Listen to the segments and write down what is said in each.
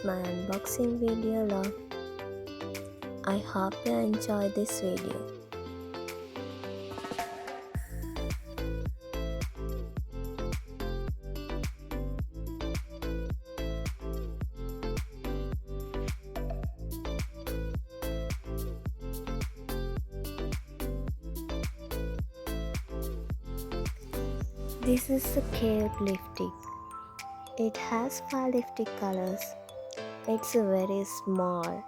my unboxing video log. I hope you enjoy this video. This is the cave lipstick. It has 5 lipstick colors. It's very small.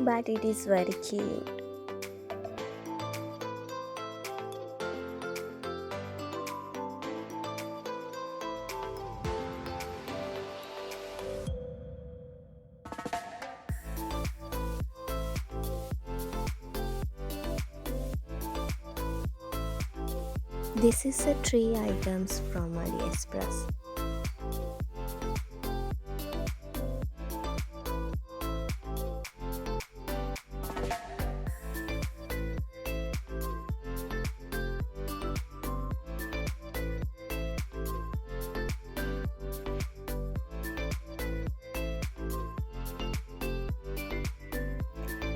But it is very cute. This is the 3 items from Alixpress.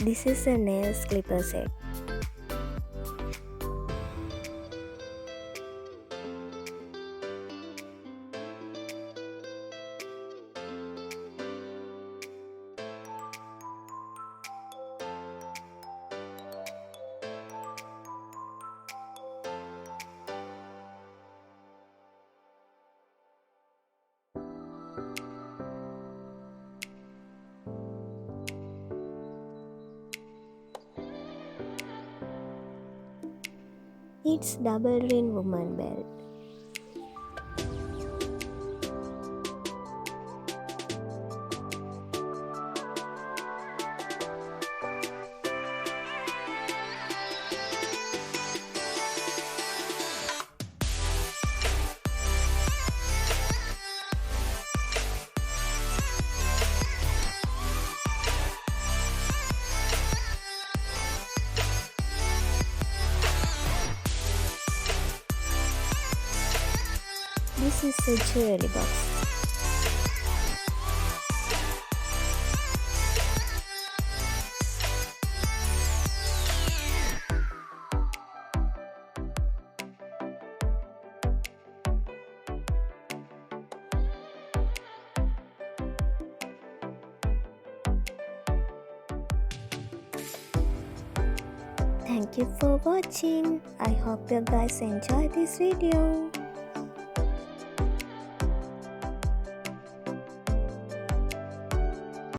This is a nail clipper set. It's double ring woman belt. This is a jewelry box. Thank you for watching. I hope you guys enjoyed this video.